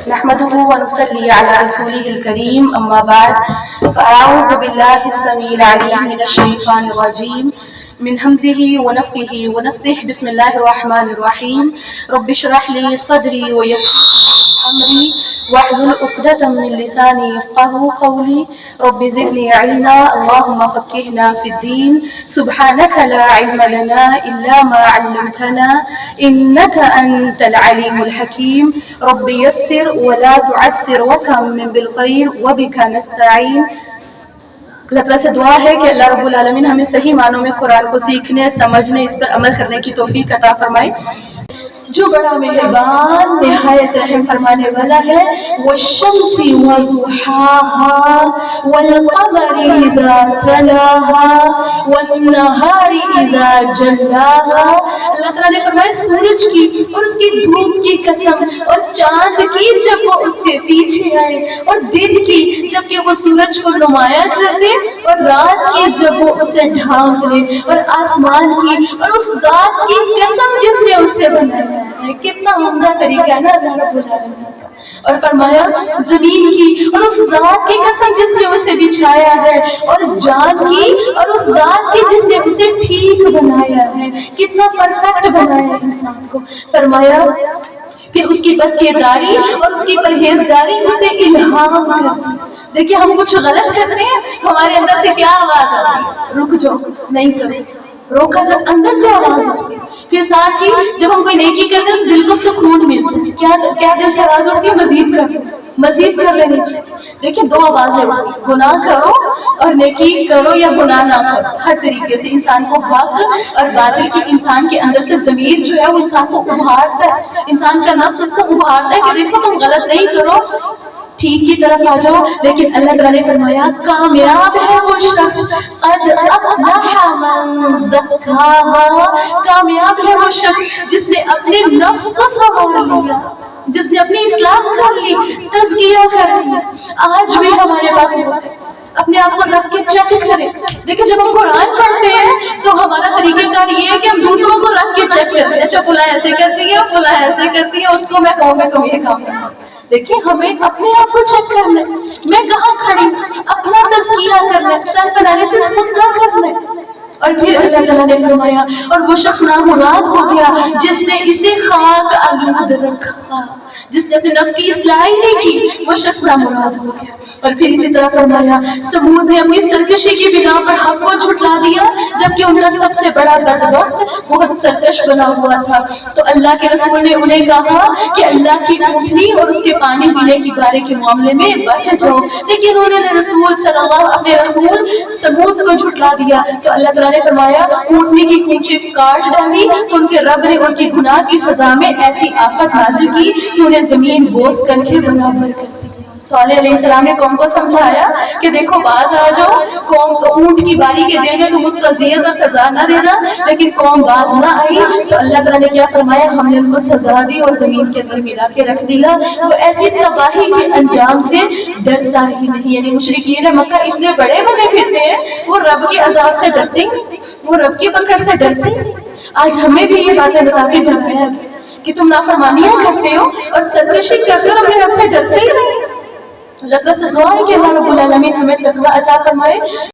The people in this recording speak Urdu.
نحمده ونصلي على رسوله الكريم أما بعد فأعوذ بالله السميع العليم من الشيطان الرجيم من همزه ونفخه ونفثه بسم الله الرحمن الرحيم رب اشرح لي صدري ويسر أمري واحلل عقدة من لساني يفقهوا قولي رب زدني علما اللهم فقهنا في الدين سبحانك لا علم لنا إلا ما علمتنا إنك أنت العليم الحكيم رب يسر ولا تعسر وتمم بالخير وبك نستعين. اللہ تعالیٰ سے دعا ہے کہ اللہ رب العالمین ہمیں صحیح معنوں میں قرآن کو سیکھنے سمجھنے اس پر عمل کرنے کی توفیق عطا فرمائے. جو بڑا مہربان نہایت رحم فرمانے والا ہے والشمس وضحاها والقمر اذا تلاها والنهار اذا جلاها. اللہ تعالیٰ نے فرمایا سورج کی اور اس کی دھوپ کی قسم اور چاند کی جب وہ اس کے پیچھے آئے اور دن کی جب کہ وہ سورج کو نمایاں کر دے اور رات کی جب وہ اسے ڈھانپ لے اور آسمان کی اور اس ذات کی قسم جس نے اسے بنایا. کتنا عمدہ طریقہ ہے نا اللہ رب العالمین کا. اور فرمایا زمین کی اور اس ذات کی قسم جس نے اسے بچھایا ہے اور جان کی اور اس ذات کی جس نے اسے ٹھیک بنایا ہے. کتنا پرفیکٹ بنایا ہے انسان کو. فرمایا کہ اس کی پرہیزگاری اور اس کی پرہیزگاری اسے الہام کرتی. دیکھیں ہم کچھ غلط کرتے ہیں ہمارے اندر سے کیا آواز آتی ہے؟ رک جاؤ نہیں کرو. روکا جب اندر سے آواز اٹھتی ہے. پھر ساتھ ہی جب ہم کوئی نیکی کرتے ہیں تو دل کو سکون ملتا ہے. کیا دل سے آواز اٹھتی ہے؟ مزید کر لینی چاہیے. دیکھیں دو آوازیں اٹھتی ہیں, گناہ کرو اور نیکی کرو یا گناہ نہ کرو. ہر طریقے سے انسان کو حق اور باطل کی انسان کے اندر سے ضمیر جو ہے وہ انسان کو ابھارتا ہے. انسان کا نفس اس کو ابھارتا ہے کہ دیکھو تم غلط نہیں کرو, ٹھیک کی طرف آ جاؤ. لیکن اللہ تعالیٰ نے فرمایا کامیاب ہے وہ شخص قد افلح من زکاہا. کامیاب ہے وہ شخص جس نے اپنے نفس کو سنوار لیا, جس نے اپنی اصلاح کر لی, تزکیہ کر لیا. آج بھی ہمارے پاس وقت ہے اپنے آپ کو رکھ کے چیک کریں. دیکھیں جب ہم قرآن پڑھتے ہیں تو ہمارا طریقہ کار یہ ہے کہ ہم دوسروں کو رکھ کے چیک کرتے ہیں. اچھا فلاں ایسے کرتی ہے, فلاں ایسے کرتی ہے, اس کو میں کہوں گا تم یہ کام کرنا. دیکھیں ہمیں اپنے آپ کو چیک کرنا ہے, میں کہاں کھڑی, اپنا تزکیہ کرنا ہے, سیلف انالیسس خود کا کرنا ہے. اور پھر اللہ تعالیٰ نے فرمایا اور وہ شخص نامراد ہو گیا جس نے اسے خاک آلود رکھا, جس نے اپنے نفس کی اصلاح نہیں کی, وہ شخص نامراد ہو گیا. اور پھر اسی طرح فرمایا سمود نے اپنی سرکشی کی بنا پر حق کو جھٹلا دیا جبکہ ان کا سب سے بڑا بدبخت بہت سرکش بنا ہوا تھا. تو اللہ کے رسول نے انہیں کہا کہ اللہ کی اونٹنی اور اس کے پانی پینے کی بارے کے معاملے میں بچ جاؤ. لیکن انہوں نے اپنے رسول سمود کو جھٹلا دیا. تو اللہ تعالیٰ نے فرمایا اونٹنی کی کونچی کاٹ ڈالی تو ان کے رب نے ان کی گناہ کی سزا میں ایسی آفت نازل کی کہ انہیں زمین بوس کر کے برابر کر دی. صالح علیہ السلام نے قوم کو سمجھایا کہ دیکھو باز آ جاؤ, قوم اونٹ کی باری کے دن میں تم اس کا زیت اور سزا نہ دینا. لیکن قوم باز نہ آئی تو اللہ تعالیٰ نے کیا فرمایا, ہم نے ان کو سزا دی اور زمین کے اندر ملا کے رکھ دیا. وہ ایسی تباہی کے انجام سے ڈرتا ہی نہیں. یعنی مشرکین مکہ اتنے بڑے بنے پھرتے ہیں, وہ رب کے عذاب سے ڈرتے ہیں, وہ رب کی پکڑ سے ڈرتے ہیں. آج ہمیں بھی یہ باتیں بتا کے ڈرایا کہ تم نافرمانیاں کرتے ہو اور سرکشی کرتے ہو, اپنے رب سے ڈرتے ہی نہیں. اللہ تعالیٰ سے دعا ہے کہ اللہ رب العالمین ہمیں تقوی عطا فرمائے.